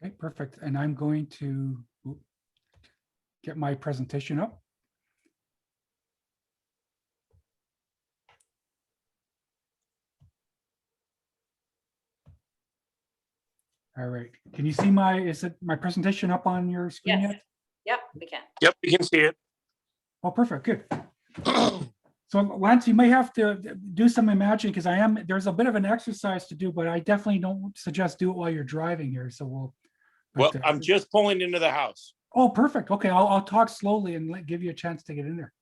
Okay, perfect. And I'm going to get my presentation up. All right. Can you see is it my presentation up on your screen Yes. yet? Yep, we can. Yep, we can see it. Oh, perfect. Good. So Lance, you may have to do some imagining because there's a bit of an exercise to do, but I definitely don't suggest do it while you're driving here. So Well, I'm just pulling into the house. Oh, perfect. Okay, I'll talk slowly and give you a chance to get in there.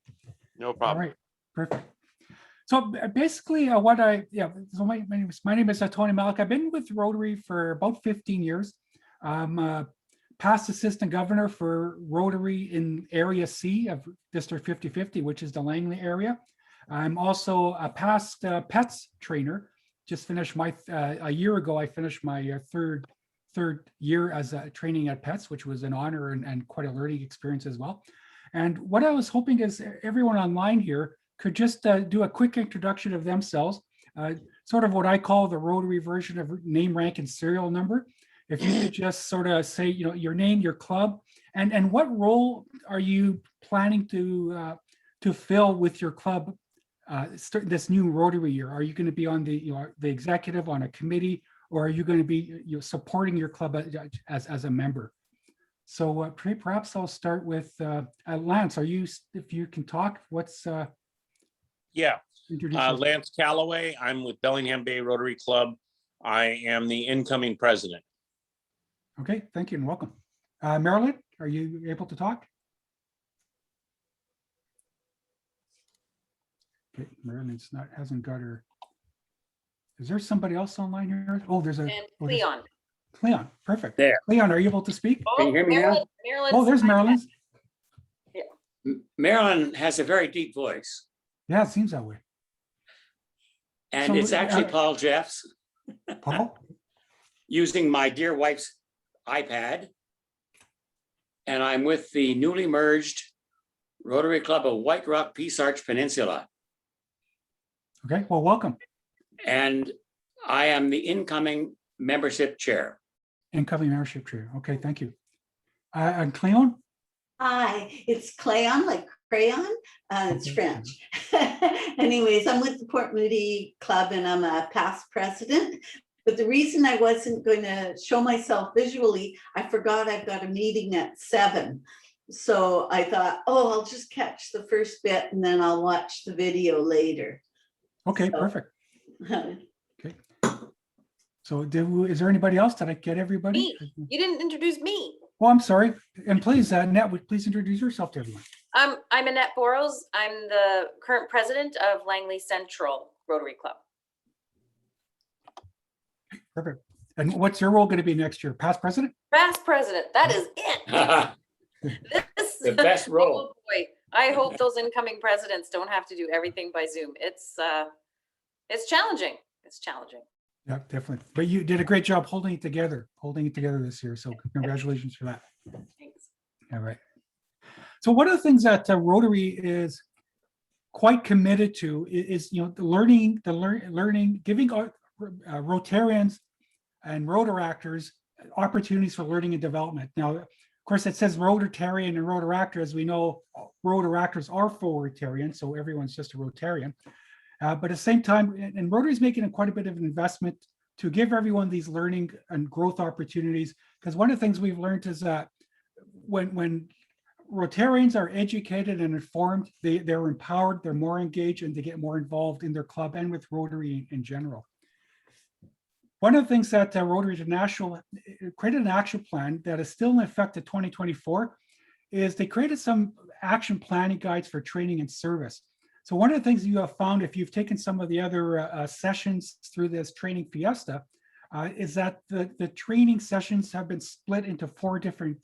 No All problem. right, perfect. So basically, so my name is Tony Malyk. I've been with Rotary for about 15 years. I'm past assistant governor for Rotary in Area C of District 5050, which is the Langley area. I'm also a past PETS trainer. Just finished a year ago, I finished my third year as a training at PETS, which was an honor and quite a learning experience as well. And what I was hoping is everyone online here could just do a quick introduction of themselves, sort of what I call the Rotary version of name, rank, and serial number. If you could just sort of say, your name, your club, and what role are you planning to fill with your club this new Rotary year? Are you going to be on the executive, on a committee, or are you going to be supporting your club as a member? So perhaps I'll start with Lance. If you can talk, what's Yeah, introduce yourself. Lance Calloway. I'm with Bellingham Bay Rotary Club. I am the incoming president. Okay, thank you and welcome. Marilyn, are you able to talk? Okay, Marilyn's hasn't got her. Is there somebody else online here? Oh, there's And Cleon. Cleon, perfect. There. Cleon, are you able to speak? Can you hear me now? Oh, there's Marilyn's. Marilyn has a very deep voice, Yeah, it seems that way. and So, it's actually Paul Jeffs Paul? using my dear wife's iPad. And I'm with the newly merged Rotary Club of White Rock Peace Arch Peninsula. Okay, well, welcome. And I am the incoming membership chair. Incoming membership chair. Okay, thank you. And Cleon? Hi, it's Cleon, like crayon. It's Okay. French. Anyways, I'm with the Port Moody Club and I'm a past president. But the reason I wasn't going to show myself visually, I forgot I've got a meeting at 7. So I thought, oh, I'll just catch the first bit and then I'll watch the video later. Okay, So- perfect. Okay. So is there anybody else? Did I get everybody? Me. You didn't introduce me. Oh, I'm sorry. And please, Annette, would please introduce yourself to everyone. I'm Annette Boros. I'm the current president of Langley Central Rotary Club. Perfect. And what's your role going to be next year? Past president? Past president, that is it. This, The best role. Oh boy, I hope those incoming presidents don't have to do everything by Zoom. It's challenging. It's challenging. Yeah, definitely. But you did a great job holding it together this year. So congratulations for that. Thanks. All right. So one of the things that Rotary is quite committed to is the learning, giving Rotarians and Rotaractors opportunities for learning and development. Now, of course, it says Rotarian and Rotaractor. As we know, Rotaractors are full Rotarians, so everyone's just a Rotarian. But at the same time, and Rotary is making quite a bit of an investment to give everyone these learning and growth opportunities. Because one of the things we've learned is that when Rotarians are educated and informed, they're empowered, they're more engaged, and they get more involved in their club and with Rotary in general. One of the things that Rotary International created an action plan that is still in effect at 2024 is they created some action planning guides for training and service. So one of the things you have found, if you've taken some of the other sessions through this training Fiesta, is that the training sessions have been split into four different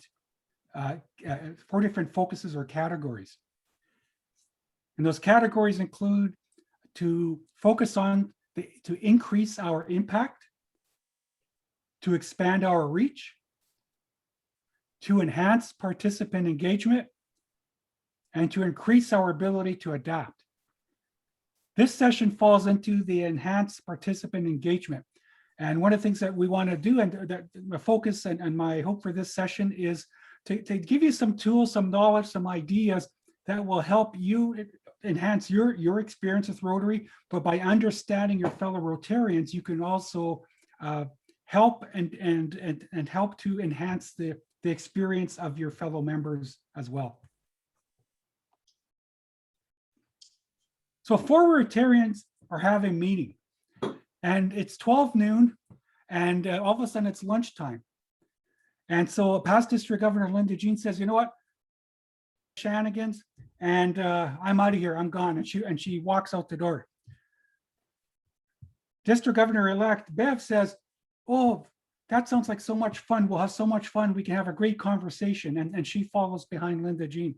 focuses or categories. And those categories include to focus on, to increase our impact, to expand our reach, to enhance participant engagement, and to increase our ability to adapt. This session falls into the enhanced participant engagement. And one of the things that we want to do, and that the focus and my hope for this session is to give you some tools, some knowledge, some ideas that will help you enhance your experience with Rotary. But by understanding your fellow Rotarians, you can also help and help to enhance the experience of your fellow members as well. So 4 Rotarians are having a meeting, and it's 12 noon, and all of a sudden it's lunchtime. And so past District Governor Linda Jean says, you know what, shenanigans, and I'm out of here, I'm gone. And she walks out the door. District Governor-elect Bev says, oh, that sounds like so much fun. We'll have so much fun. We can have a great conversation. And she follows behind Linda Jean.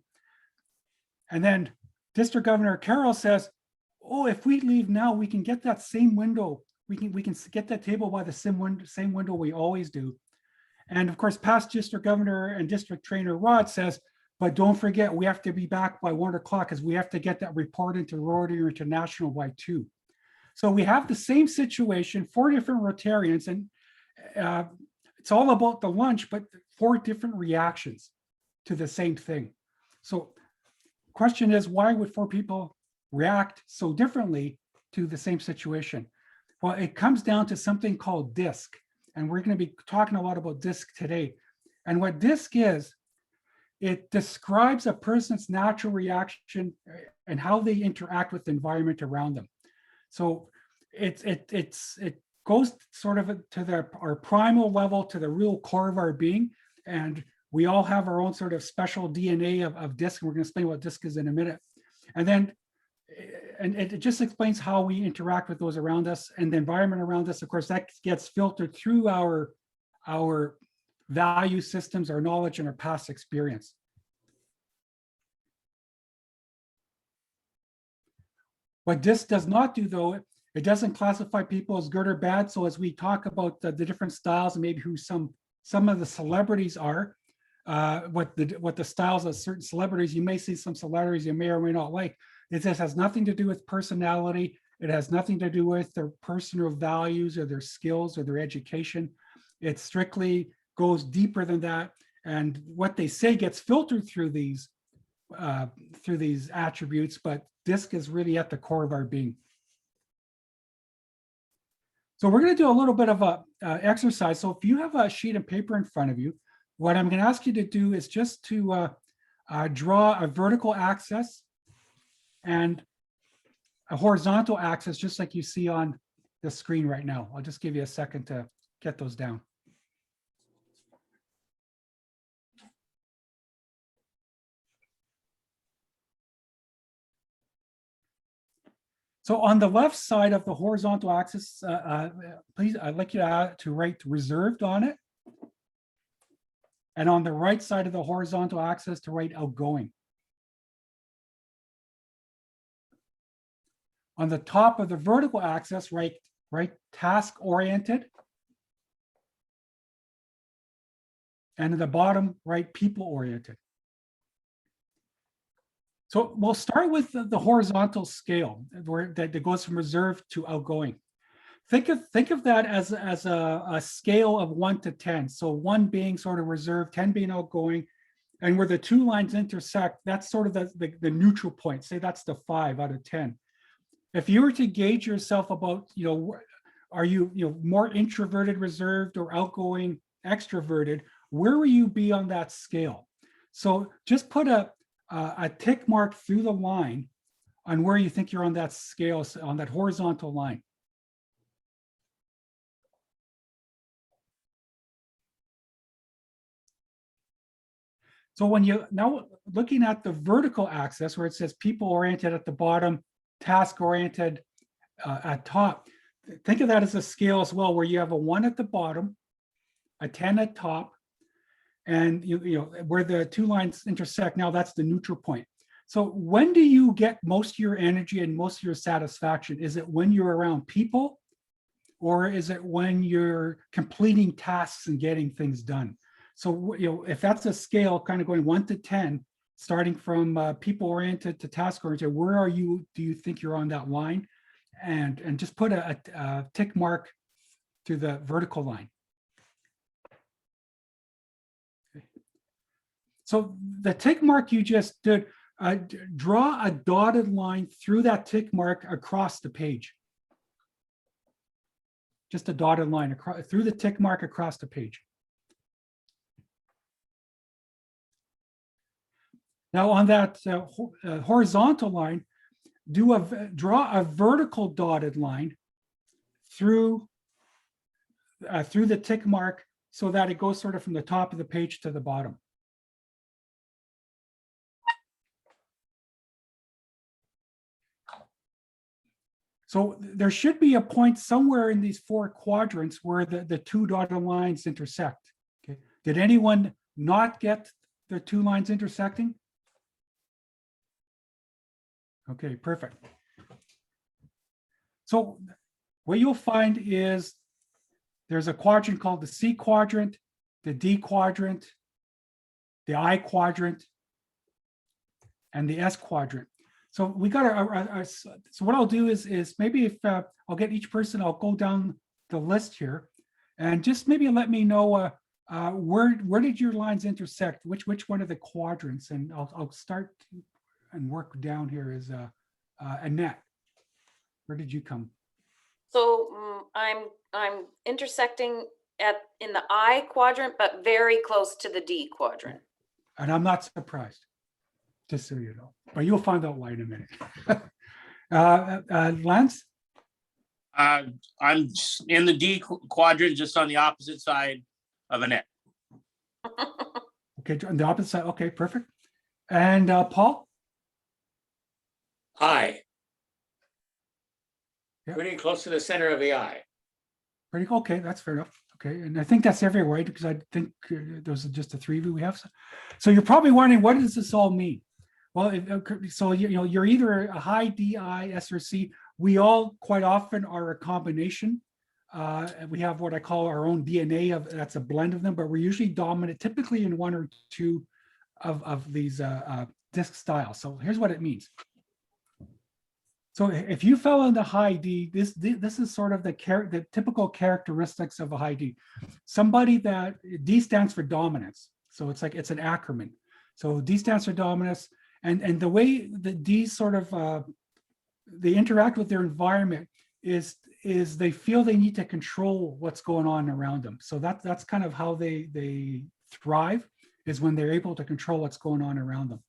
And then District Governor Carroll says, oh, if we leave now, we can get that same window. We can get that table by the same window we always do. And of course, past District Governor and District Trainer Rod says, but don't forget, we have to be back by 1 o'clock because we have to get that report into Rotary International by 2. So we have the same situation, 4 different Rotarians, and it's all about the lunch, but 4 different reactions to the same thing. So question is, why would 4 people react so differently to the same situation? Well, it comes down to something called DISC, and we're going to be talking a lot about DISC today. And what DISC is, it describes a person's natural reaction and how they interact with the environment around them. So it goes sort of to our primal level, to the real core of our being. And we all have our own sort of special DNA of DISC. And we're going to explain what DISC is in a minute. And then it just explains how we interact with those around us and the environment around us. Of course, that gets filtered through our value systems, our knowledge, and our past experience. What DISC does not do, though, it doesn't classify people as good or bad. So as we talk about the different styles and maybe who some of the celebrities are, what the styles of certain celebrities, you may see some celebrities you may or may not like. This has nothing to do with personality. It has nothing to do with their personal values or their skills or their education. It strictly goes deeper than that. And what they say gets filtered through these attributes, but DISC is really at the core of our being. So we're going to do a little bit of a exercise. So if you have a sheet of paper in front of you, what I'm going to ask you to do is just to draw a vertical axis and a horizontal axis, just like you see on the screen right now. I'll just give you a second to get those down. So on the left side of the horizontal axis, please, I'd like you to write reserved on it. And on the right side of the horizontal axis to write outgoing. On the top of the vertical axis, write task oriented. And at the bottom, write people oriented. So we'll start with the horizontal scale that goes from reserved to outgoing. Think of that as a scale of 1 to 10. So 1 being sort of reserved, 10 being outgoing, and where the 2 lines intersect, that's sort of the neutral point. Say that's the 5 out of 10. If you were to gauge yourself about, are you more introverted, reserved, or outgoing, extroverted, where will you be on that scale? So just put a tick mark through the line on where you think you're on that scale, on that horizontal line. So when you now looking at the vertical axis where it says people oriented at the bottom, task oriented at top, think of that as a scale as well, where you have a 1 at the bottom, a 10 at top, and where the 2 lines intersect, now that's the neutral point. So when do you get most of your energy and most of your satisfaction? Is it when you're around people, or is it when you're completing tasks and getting things done? So if that's a scale kind of going 1 to 10, starting from people oriented to task oriented, where are you? Do you think you're on that line? And just put a tick mark through the vertical line. Okay. So the tick mark you just did, draw a dotted line through that tick mark across the page. Just a dotted line across through the tick mark across the page. Now on that horizontal line, draw a vertical dotted line through the tick mark so that it goes sort of from the top of the page to the bottom. So there should be a point somewhere in these four quadrants where the two dotted lines intersect. Okay. Did anyone not get the two lines intersecting? Okay, perfect. So what you'll find is there's a quadrant called the C quadrant, the D quadrant, the I quadrant, and the S quadrant. So we got so what I'll do is maybe if I'll get each person, I'll go down the list here and just maybe let me know where did your lines intersect, which one of the quadrants, and I'll start and work down here is Annette. Where did you come? So I'm intersecting in the I quadrant, but very close to the D quadrant. And I'm not surprised, just so you know, but you'll find out why in a minute. Lance? I'm in the D quadrant, just on the opposite side of Annette. Okay, on the opposite side. Okay, perfect. And Paul? I. Yep. Pretty close to the center of the eye. Pretty okay, that's fair enough. Okay, and I think that's everywhere, right? Because I think those are just the three of you we have. So you're probably wondering, what does this all mean? Well, so you're either a high D, I, S, or C. We all quite often are a combination. We have what I call our own DNA that's a blend of them, but we're usually dominant, typically in one or two of these disc styles. So here's what it means. So if you fell into high D, this is sort of the typical characteristics of a high D. Somebody that D stands for dominance. So it's like it's an acronym. So D stands for dominance, and the way the D sort of they interact with their environment is they feel they need to control what's going on around them. So that's kind of how they thrive, is when they're able to control what's going on around them.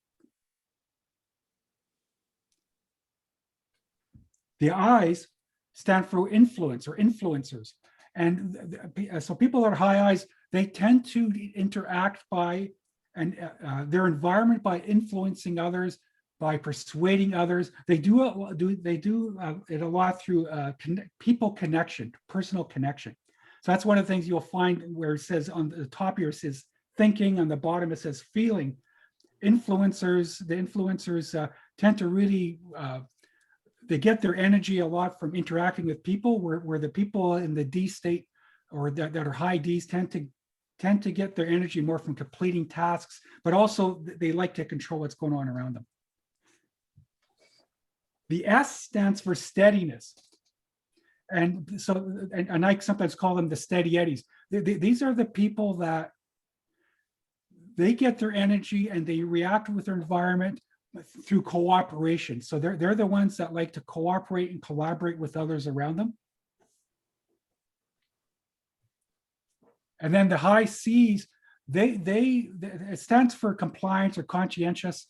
The I's stand for influence or influencers. And so people that are high I's, they tend to interact by their environment by influencing others, by persuading others. They do it a lot through people connection, personal connection. So that's one of the things you'll find where it says on the top here, it says thinking, on the bottom it says feeling. The influencers tend to really they get their energy a lot from interacting with people, where the people in the D state or that are high Ds tend to get their energy more from completing tasks, but also they like to control what's going on around them. The S stands for steadiness. And so, and I sometimes call them the steady eddies. These are the people that they get their energy and they react with their environment through cooperation. So they're the ones that like to cooperate and collaborate with others around them. And then the high C's, it stands for compliance or conscientious.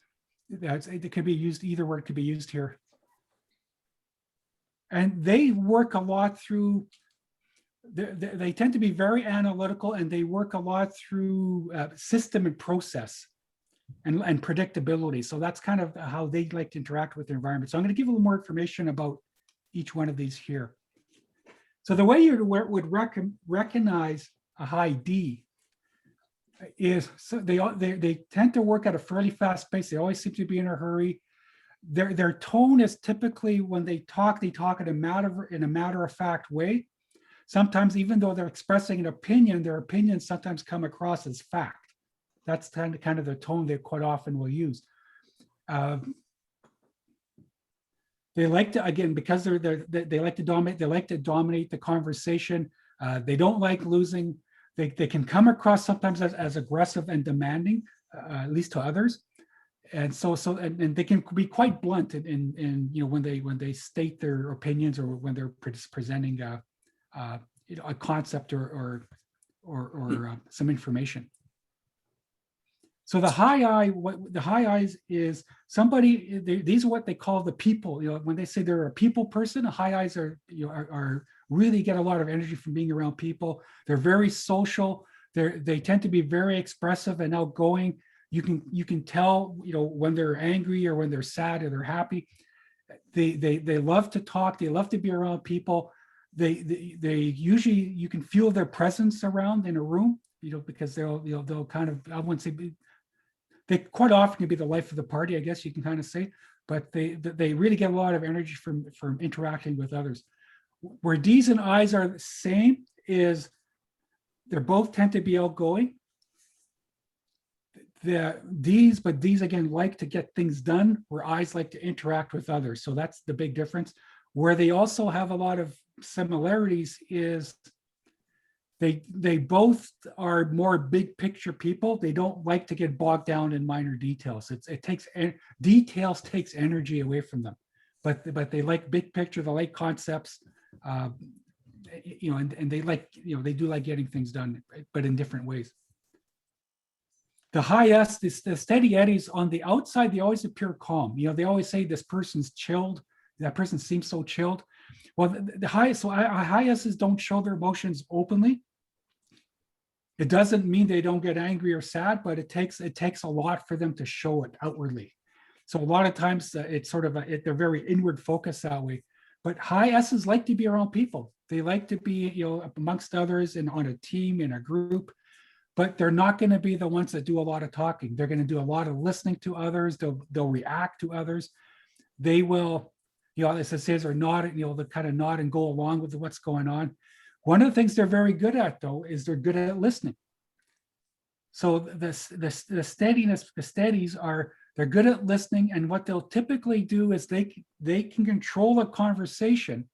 It could be used, either word could be used here. And they work a lot through, they tend to be very analytical, and they work a lot through system and process and predictability. So that's kind of how they like to interact with the environment. So I'm going to give a little more information about each one of these here. So the way you would recognize a high D is, so they tend to work at a fairly fast pace. They always seem to be in a hurry. Their tone is typically, when they talk in a matter of fact way. Sometimes, even though they're expressing an opinion, their opinions sometimes come across as fact. That's kind of the tone they quite often will use. They like to, again, because they like to dominate. They like to dominate the conversation. They don't like losing. They can come across sometimes as aggressive and demanding, at least to others. And and they can be quite blunt in when they state their opinions or when they're presenting a concept or some information. So the high eye, what the high eyes is somebody. These are what they call the people. When they say they're a people person, high eyes are are really get a lot of energy from being around people. They're very social. They tend to be very expressive and outgoing. You can tell when they're angry or when they're sad or they're happy. They love to talk. They love to be around people. They usually, you can feel their presence around in a room, because they'll kind of, I wouldn't say, they quite often can be the life of the party, I guess you can kind of say, but they really get a lot of energy from interacting with others. Where D's and I's are the same is they're both tend to be outgoing. D's again like to get things done, where I's like to interact with others. So that's the big difference. Where they also have a lot of similarities is they both are more big picture people. They don't like to get bogged down in minor details. Details takes energy away from them, but they like big picture. They like concepts, and they like they do like getting things done, but in different ways. The high S, the steady eddies on the outside, they always appear calm. They always say this person's chilled. That person seems so chilled. Well, the high S's don't show their emotions openly. It doesn't mean they don't get angry or sad, but it takes a lot for them to show it outwardly. So a lot of times it's sort of they're very inward focused that way. But high S's like to be around people. They like to be amongst others and on a team, in a group. But they're not going to be the ones that do a lot of talking. They're going to do a lot of listening to others. They'll react to others. They will, as it says, or nod, they'll kind of nod and go along with what's going on. One of the things they're very good at, though, is they're good at listening. So the steadies are, they're good at listening, and what they'll typically do is they can control a conversation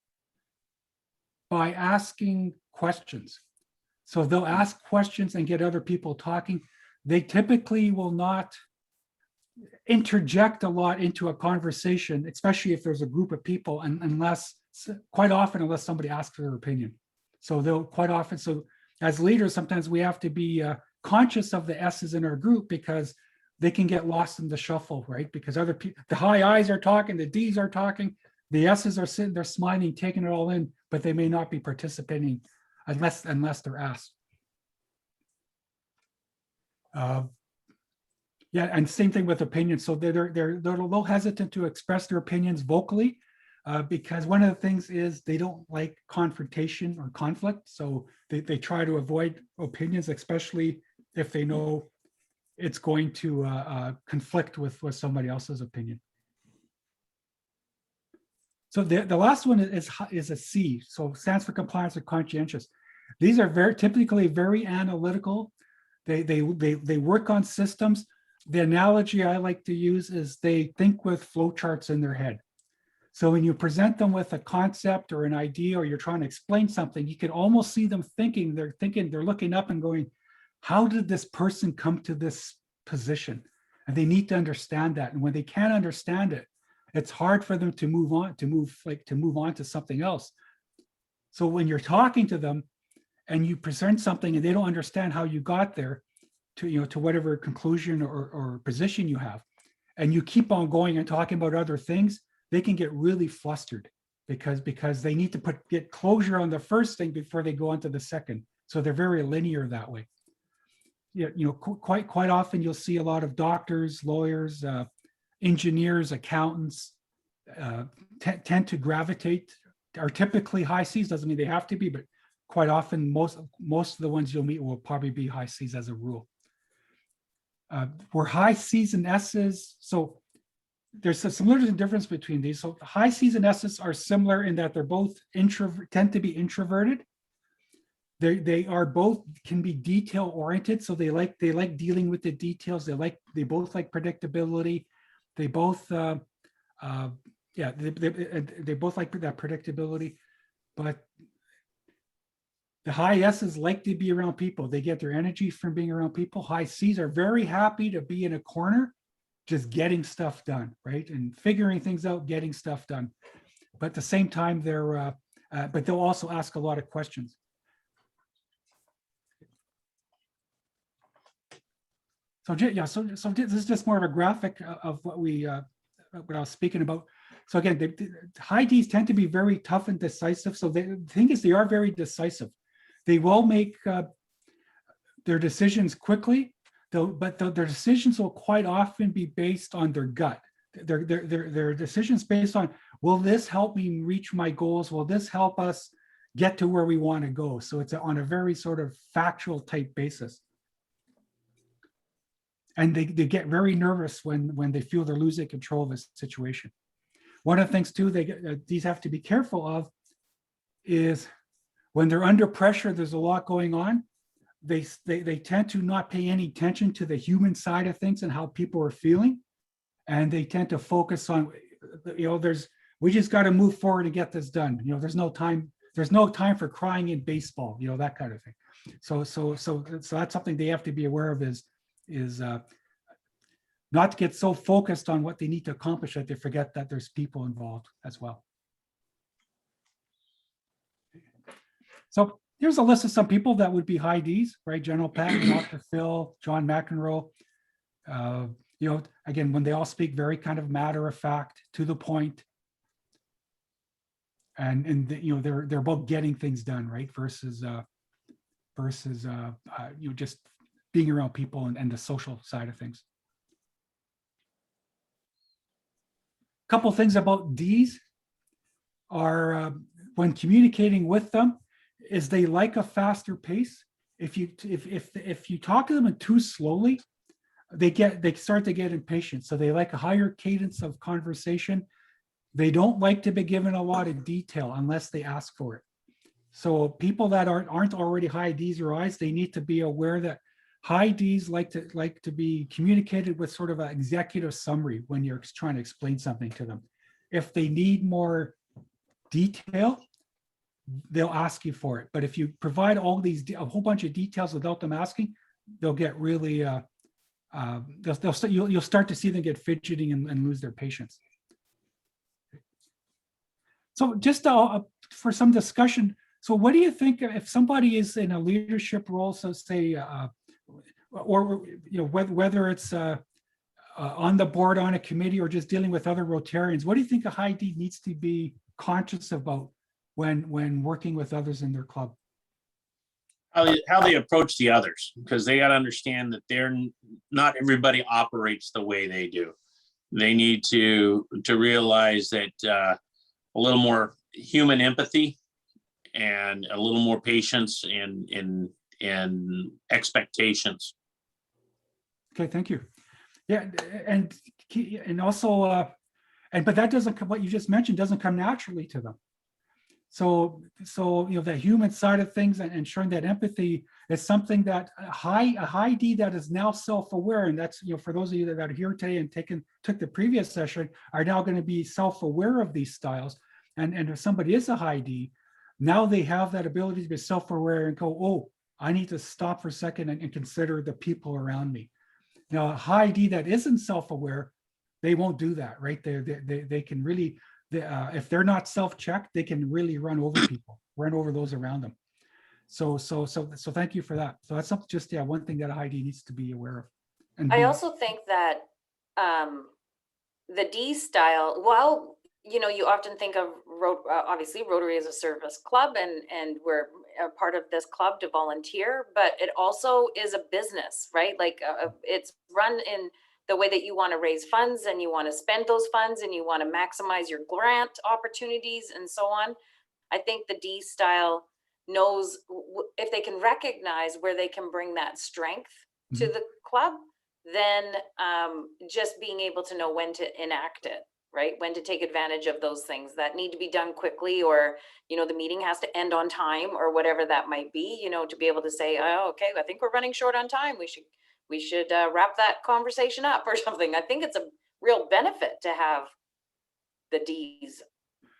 by asking questions. So they'll ask questions and get other people talking. They typically will not interject a lot into a conversation, especially if there's a group of people, and unless somebody asks their opinion. So they'll quite often, so as leaders, sometimes we have to be conscious of the S's in our group, because they can get lost in the shuffle, right? Because other people, the high I's are talking, the D's are talking, the S's are sitting there smiling, taking it all in, but they may not be participating unless they're asked. Yeah, and same thing with opinions. So they're a little hesitant to express their opinions vocally, because one of the things is they don't like confrontation or conflict. So they try to avoid opinions, especially if they know it's going to conflict with somebody else's opinion. So the last one is a C. So stands for compliance or conscientious. These are typically very analytical. They work on systems. The analogy I like to use is they think with flowcharts in their head. So when you present them with a concept or an idea, or you're trying to explain something, you can almost see them thinking, they're looking up and going, how did this person come to this position? And they need to understand that. And when they can't understand it, it's hard for them to move on to something else. So when you're talking to them and you present something and they don't understand how you got there to whatever conclusion or position you have, and you keep on going and talking about other things, they can get really flustered because they need to get closure on the first thing before they go on to the second. So they're very linear that way. Quite often you'll see a lot of doctors, lawyers, engineers, accountants tend to gravitate, are typically high C's. Doesn't mean they have to be, but quite often most of the ones you'll meet will probably be high C's as a rule. We're high C's and S's. So there's some little difference between these. So high C's and S's are similar in that they're both tend to be introverted. They are both can be detail oriented. So they like dealing with the details. They both like predictability. They both they both like that predictability. But The high S's like to be around people. They get their energy from being around people. High C's are very happy to be in a corner, just getting stuff done, right? And figuring things out, getting stuff done. But at the same time, but they'll also ask a lot of questions. So yeah, so this is just more of a graphic of what I was speaking about. So again, the high Ds tend to be very tough and decisive. So the thing is, they are very decisive. They will make their decisions quickly, but their decisions will quite often be based on their gut. Their decisions based on, will this help me reach my goals? Will this help us get to where we want to go? So it's on a very sort of factual type basis. And they get very nervous when they feel they're losing control of a situation. One of the things too, these have to be careful of is when they're under pressure, there's a lot going on. They tend to not pay any attention to the human side of things and how people are feeling. And they tend to focus on, we just got to move forward and get this done. There's no time for crying in baseball, that kind of thing. So that's something they have to be aware of is not to get so focused on what they need to accomplish that they forget that there's people involved as well. So here's a list of some people that would be high Ds, right? General Patton, Dr. Phil, John McEnroe. Again, when they all speak very kind of matter of fact, to the point, and they're both getting things done, right? Versus just being around people and the social side of things. A couple things about Ds are when communicating with them is they like a faster pace. If you talk to them too slowly, they start to get impatient. So they like a higher cadence of conversation. They don't like to be given a lot of detail unless they ask for it. So people that aren't already high Ds or Is, they need to be aware that high Ds like to be communicated with sort of an executive summary when you're trying to explain something to them. If they need more detail, they'll ask you for it. But if you provide a whole bunch of details without them asking, they'll get really you'll start to see them get fidgeting and lose their patience. So just for some discussion, so what do you think if somebody is in a leadership role, so say, or whether it's on the board, on a committee, or just dealing with other Rotarians, what do you think a high D needs to be conscious about when working with others in their club? How they approach the others, because they got to understand that not everybody operates the way they do. They need to realize that a little more human empathy and a little more patience and expectations. Okay, thank you. Yeah, and also, but that doesn't come, what you just mentioned doesn't come naturally to them. So the human side of things and showing that empathy is something that a high D that is now self-aware, and that's, for those of you that are here today and took the previous session, are now going to be self-aware of these styles. And if somebody is a high D, now they have that ability to be self-aware and go, oh, I need to stop for a second and consider the people around me. Now, a high D that isn't self-aware, they won't do that, right? They can really, if they're not self-checked, they can really run over people, run over those around them. So thank you for that. So that's just one thing that a high D needs to be aware of. And I also think that the D style, while you often think of obviously Rotary is a service club, and we're a part of this club to volunteer, but it also is a business, right? Like it's run in the way that you want to raise funds and you want to spend those funds and you want to maximize your grant opportunities and so on. I think the D style knows if they can recognize where they can bring that strength to the club, then just being able to know when to enact it, right? When to take advantage of those things that need to be done quickly, or, the meeting has to end on time or whatever that might be, to be able to say, oh, okay, I think we're running short on time. We should wrap that conversation up or something. I think it's a real benefit to have the Ds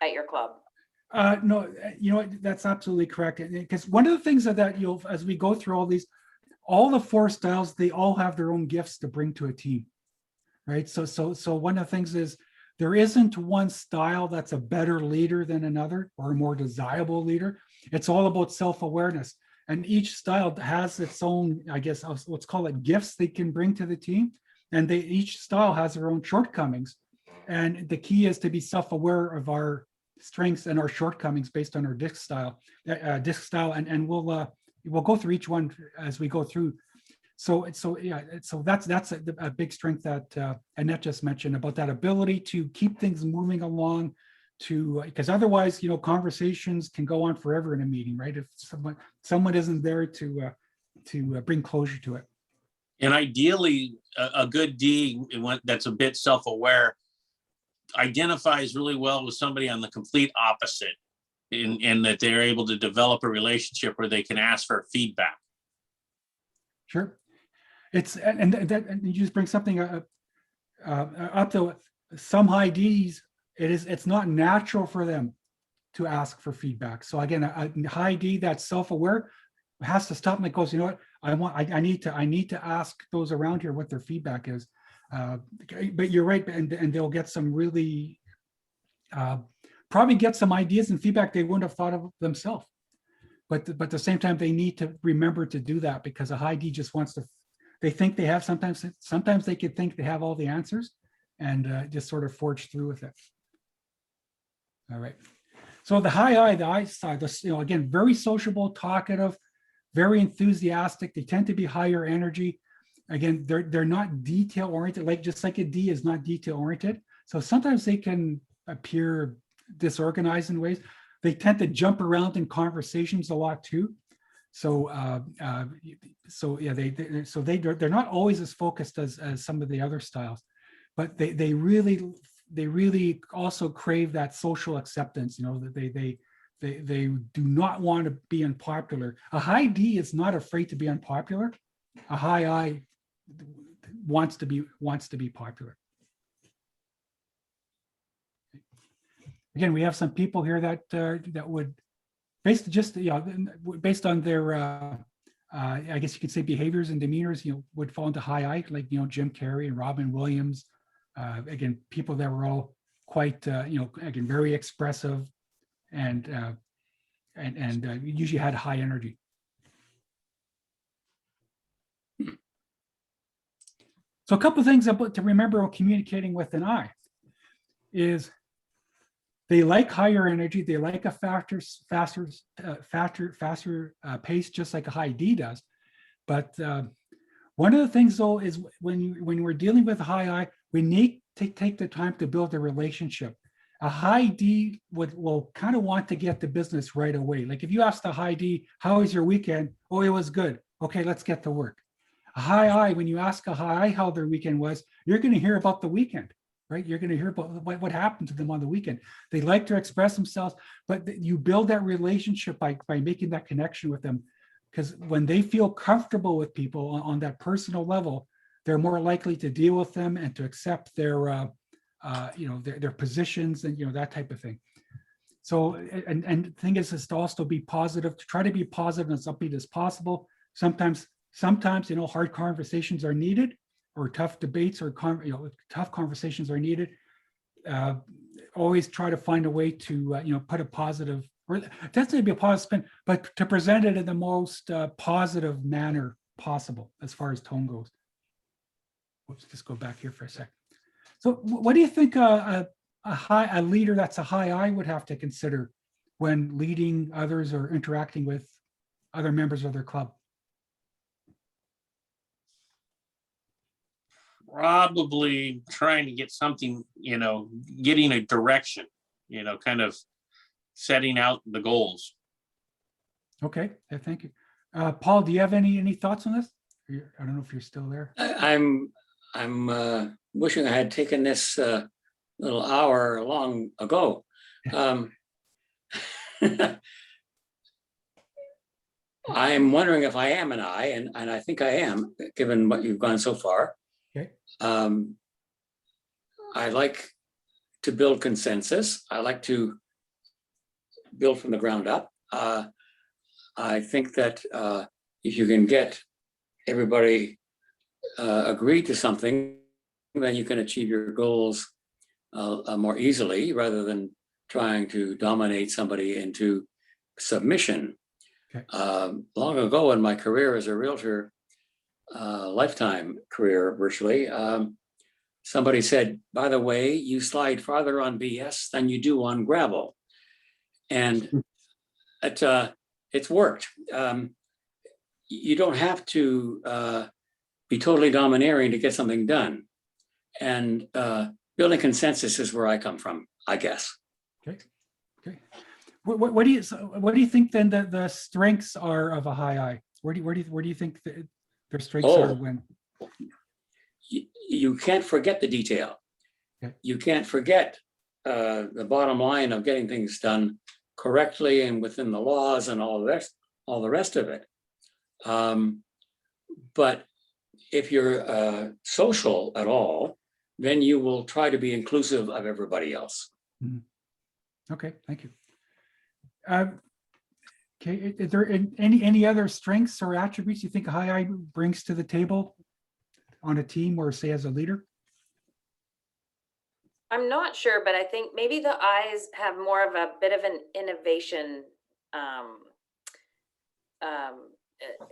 at your club. No, you know what, that's absolutely correct. Because one of the things that you'll, as we go through all these, all the 4 styles, they all have their own gifts to bring to a team, right? So one of the things is there isn't one style that's a better leader than another or a more desirable leader. It's all about self-awareness. And each style has its own, I guess, let's call it gifts they can bring to the team. And each style has their own shortcomings. And the key is to be self-aware of our strengths and our shortcomings based on our disc style, and we'll go through each one as we go through. So that's a big strength that Annette just mentioned, about that ability to keep things moving along, because otherwise, conversations can go on forever in a meeting, right? If someone isn't there to bring closure to it. And ideally, a good D that's a bit self-aware identifies really well with somebody on the complete opposite, in that they're able to develop a relationship where they can ask for feedback. Sure. And you just bring something up to some high Ds. It's not natural for them to ask for feedback. So again, a high D that's self-aware has to stop and it goes, you know what, I need to ask those around here what their feedback is. But you're right, and they'll get some really probably get some ideas and feedback they wouldn't have thought of themselves. But at the same time, they need to remember to do that, because a high D just wants to. They think they have, sometimes they could think they have all the answers, and just sort of forge through with it. All right. So the I side, again, very sociable, talkative, very enthusiastic. They tend to be higher energy. Again, they're not detail oriented, just like a D is not detail oriented. So sometimes they can appear disorganized in ways. They tend to jump around in conversations a lot too. So yeah, they're not always as focused as some of the other styles, but they really also crave that social acceptance. That they do not want to be unpopular. A high D is not afraid to be unpopular. A high I wants to be popular. Again, we have some people here that would, based on their I guess you could say behaviors and demeanors, would fall into high I, like Jim Carrey and Robin Williams. Again, people that were all quite again, very expressive and usually had high energy. So a couple of things to remember when communicating with an I is they like higher energy. They like a faster pace, just like a high D does. But one of the things, though, is when we're dealing with a high I, we need to take the time to build a relationship. A high D will kind of want to get the business right away. Like if you ask the high D, "How was your weekend?" "Oh, it was good." "Okay, let's get to work." A high I, when you ask a high I how their weekend was, you're going to hear about the weekend. Right? You're going to hear about what happened to them on the weekend. They like to express themselves, but you build that relationship by making that connection with them. Because when they feel comfortable with people on that personal level, they're more likely to deal with them and to accept their positions and that type of thing. So and the thing is to also be positive, to try to be positive and as upbeat as possible. Sometimes hard conversations are needed, or tough debates or tough conversations are needed. Always try to find a way to put a positive, or it doesn't need to be a positive spin, but to present it in the most positive manner possible as far as tone goes. Let's just go back here for a sec. So what do you think a leader that's a high I would have to consider when leading others or interacting with other members of their club? Probably trying to get something, getting a direction, kind of setting out the goals. Okay, thank you. Paul, do you have any thoughts on this? I don't know if you're still there. I'm wishing I had taken this little hour long ago. I'm wondering if I am an I, and I think I am, given what you've gone so far. Okay. I like to build consensus. I like to built from the ground up. I think that if you can get everybody agreed to something, then you can achieve your goals more easily rather than trying to dominate somebody into submission. Okay. Long ago in my career as a realtor, lifetime career virtually, somebody said, by the way, you slide farther on BS than you do on gravel. And it's worked. You don't have to be totally domineering to get something done. And building consensus is where I come from, I guess. Okay. Okay. What do you think then that the strengths are of a high I? Where do you think their strengths are when? You can't forget the detail. Okay. You can't forget the bottom line of getting things done correctly and within the laws and all the rest of it. But if you're social at all, then you will try to be inclusive of everybody else. Okay, thank you. Okay, is there any other strengths or attributes you think a high I brings to the table on a team or say as a leader? I'm not sure, but I think maybe the eyes have more of a bit of an innovation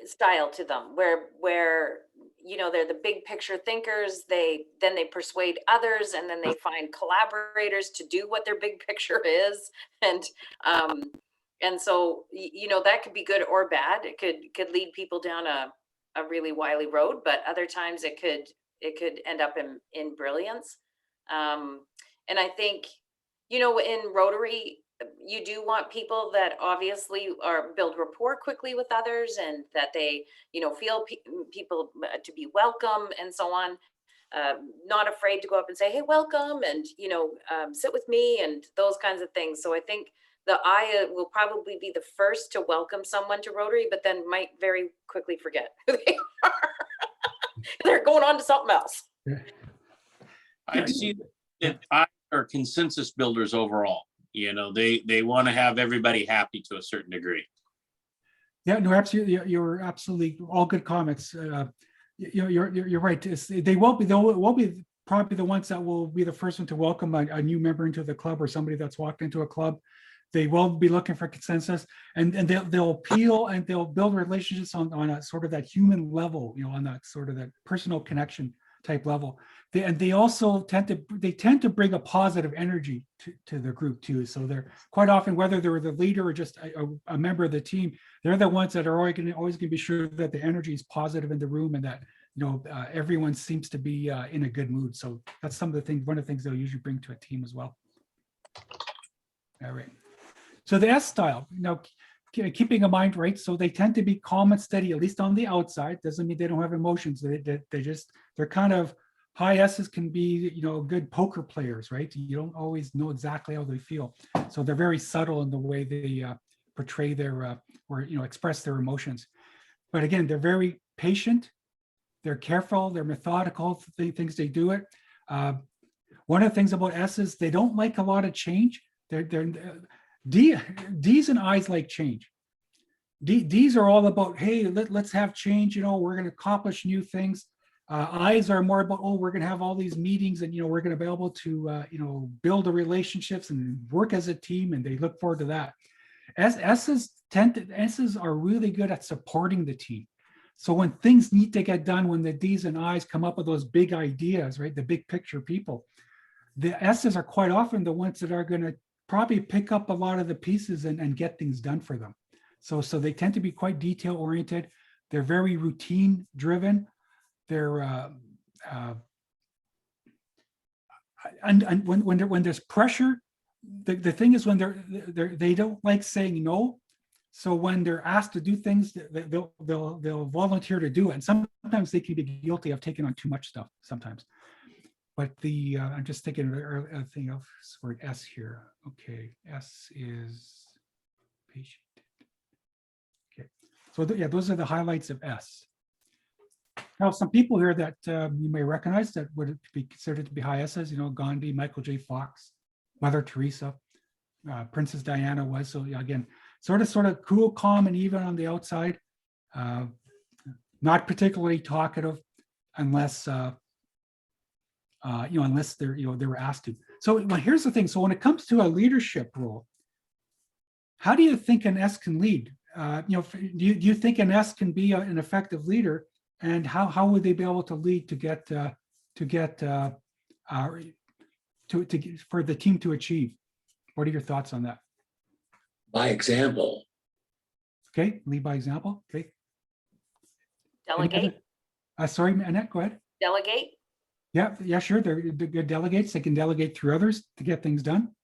style to them, where you know, they're the big picture thinkers. Then they persuade others, and then they find collaborators to do what their big picture is, and so you know, that could be good or bad. It could lead people down a really wily road, but other times it could end up in brilliance. And I think, you know, in Rotary, you do want people that obviously build rapport quickly with others, and that they, you know, feel people to be welcome and so on. Not afraid to go up and say, hey, welcome, and, you know, sit with me, and those kinds of things. So I think the I will probably be the first to welcome someone to Rotary, but then might very quickly forget who they are. They're going on to something else. I see that I are consensus builders overall. You know, they want to have everybody happy to a certain degree. Yeah, no, absolutely. You're absolutely all good comments. You know, you're right. They will be probably the ones that will be the first one to welcome a new member into the club or somebody that's walked into a club. They will be looking for consensus, and they'll appeal and they'll build relationships on a sort of that human level, you know, on that sort of that personal connection type level. They also tend to bring a positive energy to the group too. So they're quite often, whether they're the leader or just a member of the team, they're the ones that are always going to be sure that the energy is positive in the room, and that, you know, everyone seems to be in a good mood. So that's some of the things, one of the things they'll usually bring to a team as well. All right. So the S style, you know, keeping in mind, right? So they tend to be calm and steady, at least on the outside. Doesn't mean they don't have emotions. They're kind of, high S's can be, you know, good poker players, right? You don't always know exactly how they feel. So they're very subtle in the way they portray their, or, you know, express their emotions. But again, they're very patient. They're careful. They're methodical. Things they do it. One of the things about S's, they don't like a lot of change. D's and I's like change. D's are all about, hey, let's have change. You know, we're going to accomplish new things. I's are more about, oh, we're going to have all these meetings, and, you know, we're going to be able to, you know, build the relationships and work as a team, and they look forward to that. S's are really good at supporting the team. So when things need to get done, when the D's and I's come up with those big ideas, right, the big picture people, the S's are quite often the ones that are going to probably pick up a lot of the pieces and get things done for them. So they tend to be quite detail oriented. They're very routine driven. They're and when there's pressure, the thing is, when they don't like saying no. So when they're asked to do things, they'll volunteer to do it. And sometimes they can be guilty of taking on too much stuff sometimes. But I'm just thinking of a thing of word S here. Okay, S is patient. Okay, so yeah, those are the highlights of S. Now, some people here that you may recognize that would be considered to be high S's, you know, Gandhi, Michael J. Fox, Mother Teresa. Princess Diana was. So yeah, again, sort of cool, calm, and even on the outside. Not particularly talkative, unless unless they're they were asked to. So well, here's the thing. So when it comes to a leadership role, how do you think an S can lead? Do you think an S can be an effective leader, and how would they be able to lead to get for the team to achieve? What are your thoughts on that? By example. Okay, lead by example. Okay. Delegate, Sorry, Annette, go ahead. delegate. Yeah, sure. They're good delegates. They can delegate through others to get things done.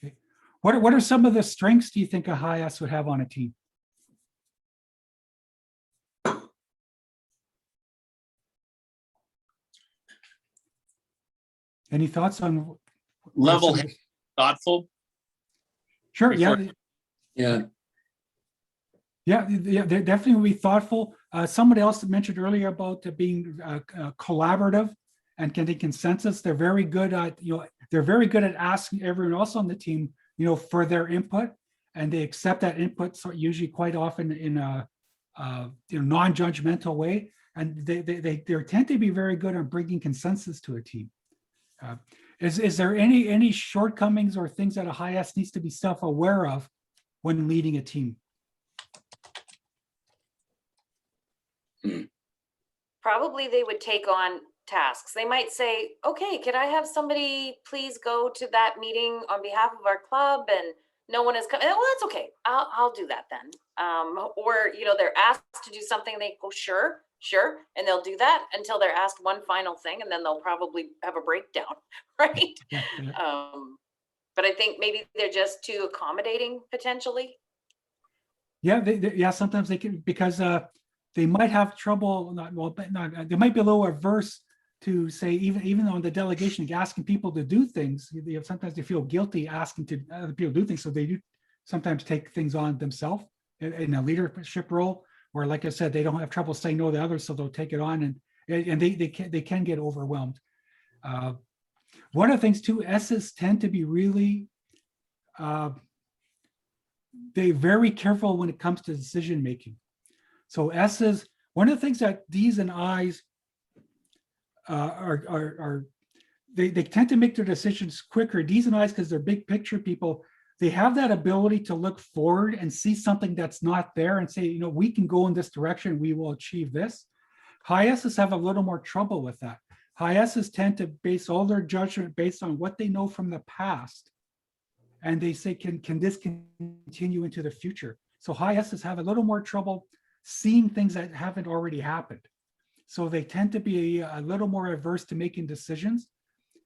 Okay. What are some of the strengths do you think a high S would have on a team? Any thoughts on Level, some of the- thoughtful. Sure, yeah. before- Yeah. Yeah, they're definitely thoughtful. Somebody else mentioned earlier about being collaborative and getting consensus. They're very good at, they're very good at asking everyone else on the team, for their input, and they accept that input. So usually quite often in a non-judgmental way, and they tend to be very good at bringing consensus to a team. Is there any shortcomings or things that a high S needs to be self-aware of when leading a team? Probably they would take on tasks. They might say, okay, could I have somebody please go to that meeting on behalf of our club, and no one is coming? Well, that's okay. I'll do that then. Or, they're asked to do something and they go, sure. And they'll do that until they're asked one final thing, and then they'll probably have a breakdown, right? Yeah. But I think maybe they're just too accommodating potentially. Yeah, sometimes they can, because they might have trouble, they might be a little averse to say, even on the delegation, asking people to do things. Sometimes they feel guilty asking to other people to do things, so they do sometimes take things on themselves in a leadership role, or like I said, they don't have trouble saying no to others, so they'll take it on, and they can get overwhelmed. One of the things too, S's tend to be really they're very careful when it comes to decision making. So S's, one of the things that D's and I's they tend to make their decisions quicker. D's and I's, because they're big picture people, they have that ability to look forward and see something that's not there and say, we can go in this direction, we will achieve this. High S's have a little more trouble with that. High S's tend to base all their judgment based on what they know from the past. And they say, can this continue into the future? So high S's have a little more trouble seeing things that haven't already happened. So they tend to be a little more averse to making decisions,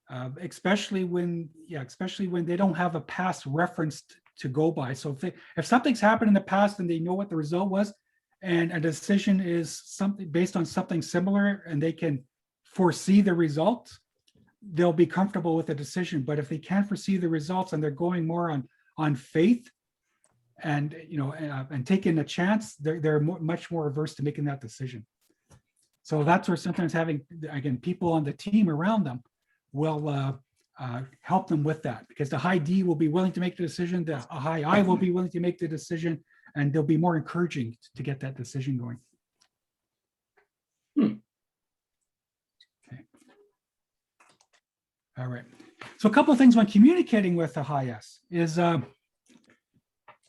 especially when they don't have a past reference to go by. So if something's happened in the past and they know what the result was, and a decision is something based on something similar, and they can foresee the results, they'll be comfortable with the decision. But if they can't foresee the results and they're going more on faith and and taking a chance, they're much more averse to making that decision. So that's where sometimes having, again, people on the team around them will help them with that, because the high D will be willing to make the decision, the high I will be willing to make the decision, and they'll be more encouraging to get that decision going. Okay. All right. So a couple of things when communicating with a high S is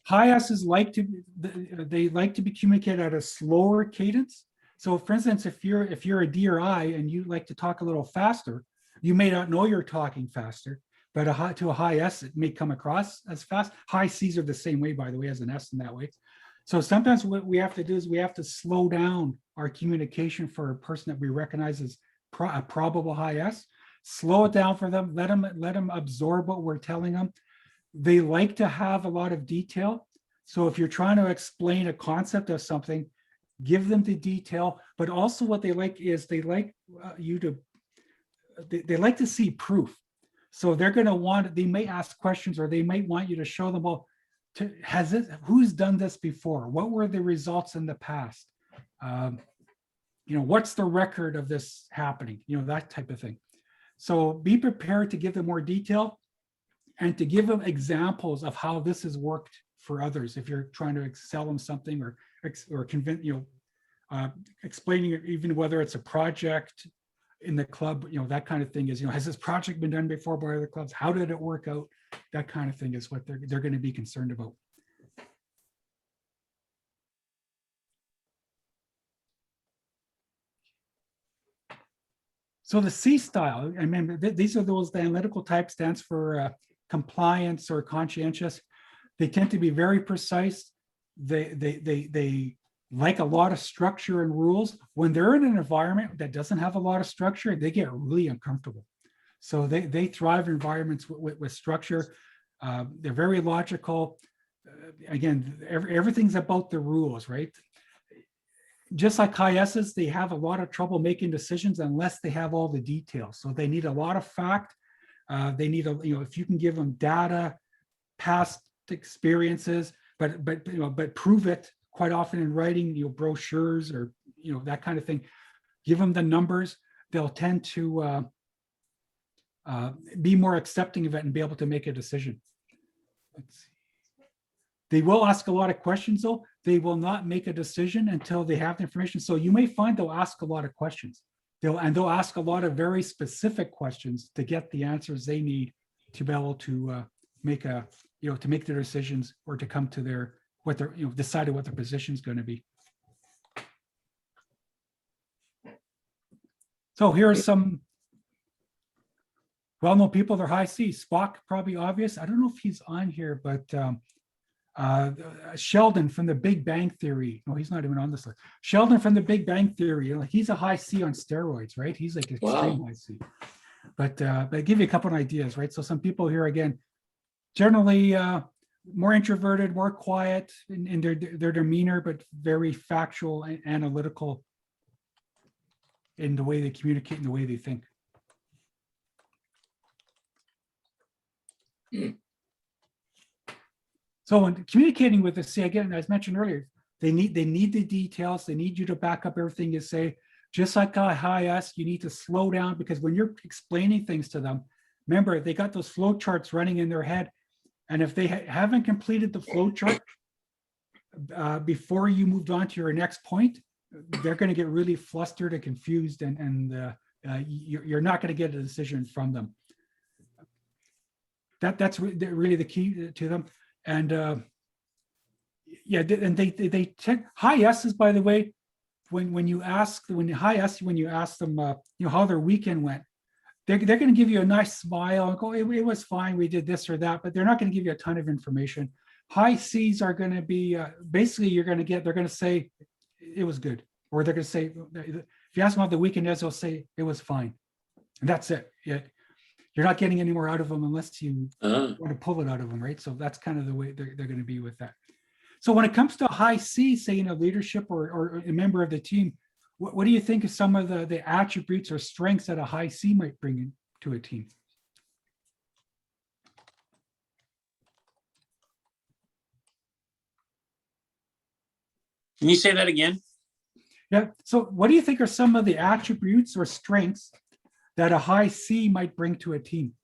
high S's like to be communicated at a slower cadence. So for instance, if you're a D or I and you like to talk a little faster, you may not know you're talking faster, but to a high S, it may come across as fast. High C's are the same way, by the way, as an S in that way. So sometimes what we have to do is we have to slow down our communication for a person that we recognize as a probable high S. Slow it down for them, let them absorb what we're telling them. They like to have a lot of detail. So if you're trying to explain a concept of something, give them the detail, but also what they like is they like they like to see proof. So they're going to they may ask questions, or they might want you to show them, well, who's done this before? What were the results in the past? What's the record of this happening? That type of thing. So be prepared to give them more detail. and to give them examples of how this has worked for others. If you're trying to sell them something or convince, explaining it, even whether it's a project in the club, that kind of thing is, has this project been done before by other clubs? How did it work out? That kind of thing is what they're going to be concerned about. So the C style, I mean, these are those, the analytical type stands for compliance or conscientious. They tend to be very precise. They like a lot of structure and rules. When they're in an environment that doesn't have a lot of structure, they get really uncomfortable. So they thrive in environments with structure. They're very logical. Again, everything's about the rules, right? Just like high S's, they have a lot of trouble making decisions unless they have all the details. So they need a lot of fact. They need if you can give them data, past experiences, but prove it quite often in writing, brochures or that kind of thing. Give them the numbers. They'll tend to be more accepting of it and be able to make a decision. Let's see. They will ask a lot of questions, though. They will not make a decision until they have the information. So you may find they'll ask a lot of questions. They'll ask a lot of very specific questions to get the answers they need to be able to make to make their decisions or to come to their decide what their position is going to be. So here are some well-known people. They're high C. Spock, probably obvious. I don't know if he's on here, but Sheldon from the Big Bang Theory. No, he's not even on this list. Sheldon from the Big Bang Theory. He's a high C on steroids, right? He's like extreme high C. But I give you a couple of ideas, right? So some people here, again, generally more introverted, more quiet in their demeanor, but very factual and analytical in the way they communicate and the way they think. So when communicating with the C, again, as mentioned earlier, they need the details. They need you to back up everything you say. Just like a high S, you need to slow down, because when you're explaining things to them, remember, they got those flow charts running in their head. And if they haven't completed the flow chart before you moved on to your next point, they're going to get really flustered and confused, and you're not going to get a decision from them. That's really the key to them. And they tend, high S's, by the way, when you ask them how their weekend went, they're going to give you a nice smile and go, it was fine, we did this or that, but they're not going to give you a ton of information. High C's are going to be basically they're going to say it was good, or they're going to say, if you ask them how the weekend is, they'll say it was fine, and that's it. You're not getting any more out of them unless you want to pull it out of them, right? So that's kind of the way they're going to be with that. So when it comes to high C, say in a leadership or a member of the team, what do you think is some of the attributes or strengths that a high C might bring to a team? Can you say that again? Yeah. So what do you think are some of the attributes or strengths that a high C might bring to a team?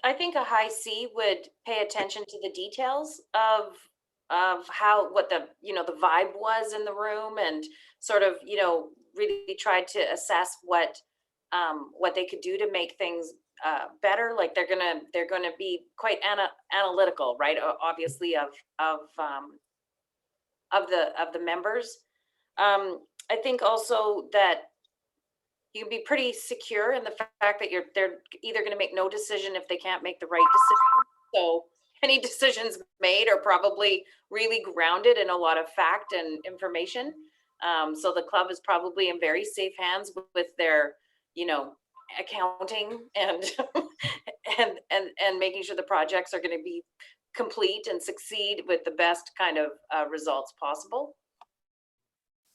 I think a high C would pay attention to the details of what the vibe was in the room, and sort of really try to assess what they could do to make things better. Like they're gonna be quite analytical, right? Obviously of the members. I think also that you can be pretty secure in the fact that they're either going to make no decision if they can't make the right decision. So any decisions made are probably really grounded in a lot of fact and information. So the club is probably in very safe hands with their, accounting and and making sure the projects are going to be complete and succeed with the best kind of results possible.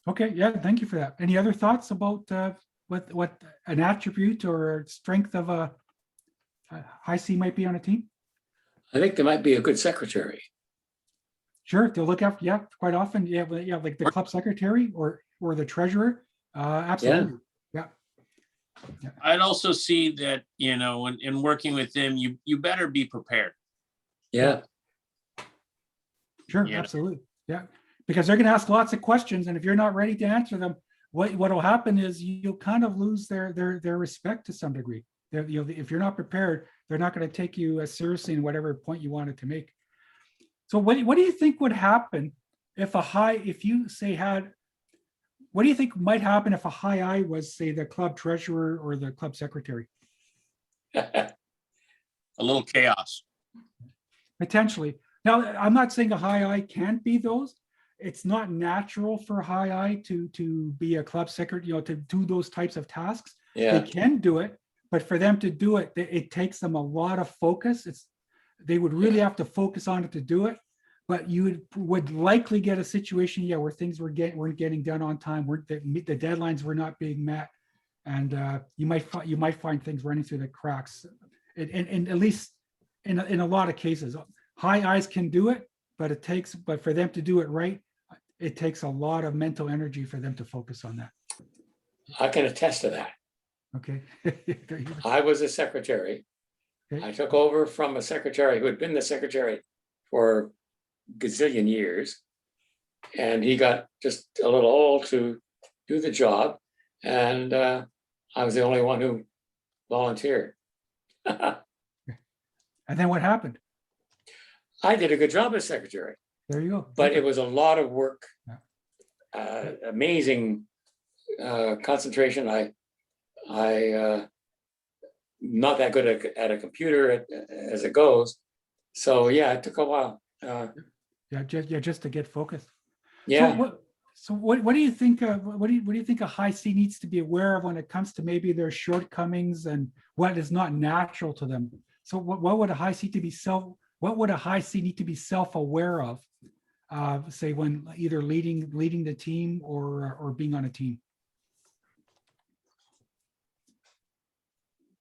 Okay, yeah, thank you for that. Any other thoughts about what an attribute or strength of a high C might be on a team? I think there might be a good secretary. Sure, they'll look after, quite often, like the club secretary or the treasurer. Absolutely, yeah. I'd also see that, you know, in working with them, you better be prepared. Yeah, Sure, Yeah. absolutely. Yeah, because they're going to ask lots of questions, and if you're not ready to answer them, what will happen is you'll kind of lose their respect to some degree. You know, if you're not prepared, they're not going to take you as seriously in whatever point you wanted to make. So what do you think would happen if you say what do you think might happen if a high I was, say, the club treasurer or the club secretary? A little chaos. Potentially. Now, I'm not saying a high I can't be those. It's not natural for a high I to be a club secretary, you know, to do those types of tasks. They yeah, can do it, but for them to do it, it takes them a lot of focus. They would really have to focus on it to do it. But you would likely get a situation, yeah, where things weren't getting done on time, the deadlines were not being met, and you might find things running through the cracks. And at least in a lot of cases, high I's can do it, but for them to do it right, it takes a lot of mental energy for them to focus on that. I can attest to that. Okay. There you go. I was a secretary. Okay. I took over from a secretary who had been the secretary for gazillion years. And he got just a little old to do the job. And I was the only one who volunteered. And then what happened? I did a good job as secretary, There you go. but it was a lot of work. Yeah. Amazing concentration. I not that good at a computer as it goes. So yeah, it took a while. Just to get focused. Yeah. So what do you think? What do you think a high C needs to be aware of when it comes to maybe their shortcomings and what is not natural to them? So what would a high C need to be self-aware of? Say when either leading the team or being on a team.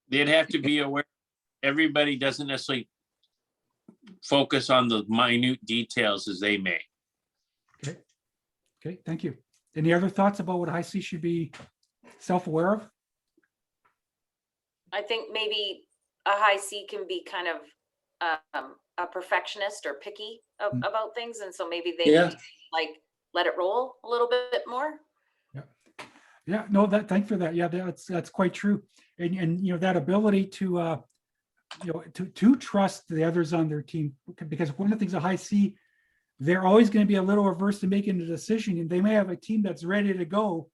They'd have to be aware, everybody doesn't necessarily focus on the minute details as they may. Okay, thank you. Any other thoughts about what a high C should be self-aware of? I think maybe a high C can be kind of a perfectionist or picky about things. And so maybe they Yeah. need to, like, let it roll a little bit more. Yeah, no, thank for that. Yeah, that's quite true. And you know, that ability to to trust the others on their team, because one of the things a high C, they're always going to be a little averse to making a decision, and they may have a team that's ready to go,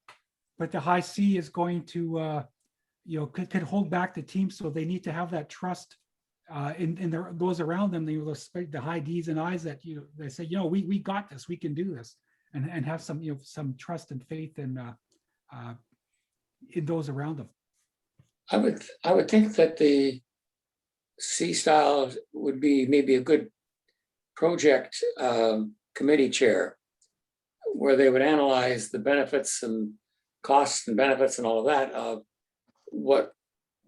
but the high C is going to could hold back the team. So they need to have that trust in those around them. The high D's and I's that they say, we got this, we can do this, and have some trust and faith in those around them. I would think that the C style would be maybe a good project committee chair, where they would analyze the benefits and costs and benefits and all of that of what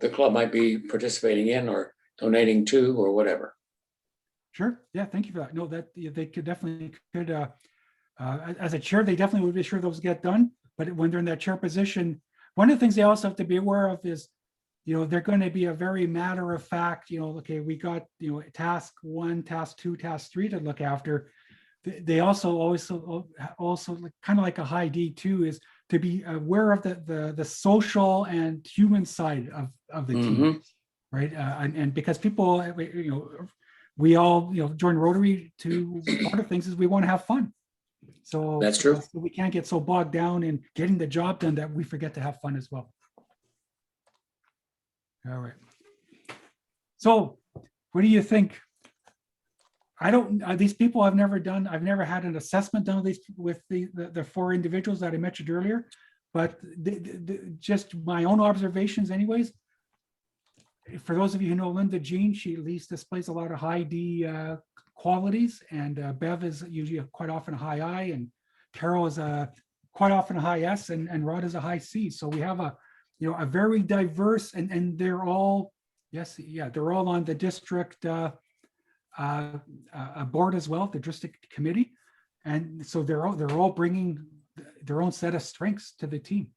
the club might be participating in or donating to or whatever. Sure. Yeah. Thank you for that. No, that they could definitely as a chair, they definitely would be sure those get done. But when they're in that chair position, one of the things they also have to be aware of is, they're going to be a very matter of fact, okay, we got, task 1, task 2, task 3 to look after. They also kind of like a high D too, is to be aware of the social and human side of the team, right? And because people, we all, join Rotary to, part of things is we want to have fun. So That's true. So we can't get so bogged down in getting the job done that we forget to have fun as well. All right. So what do you think? These people I've never had an assessment done with the 4 individuals that I mentioned earlier, but just my own observations anyways. For those of you who know Linda Jean, she at least displays a lot of high D qualities, and Bev is usually quite often a high I, and Carol is quite often a high S, and Rod is a high C. So we have a very diverse, and they're all, they're all on the district board as well, the district committee, and so they're all bringing their own set of strengths to the team.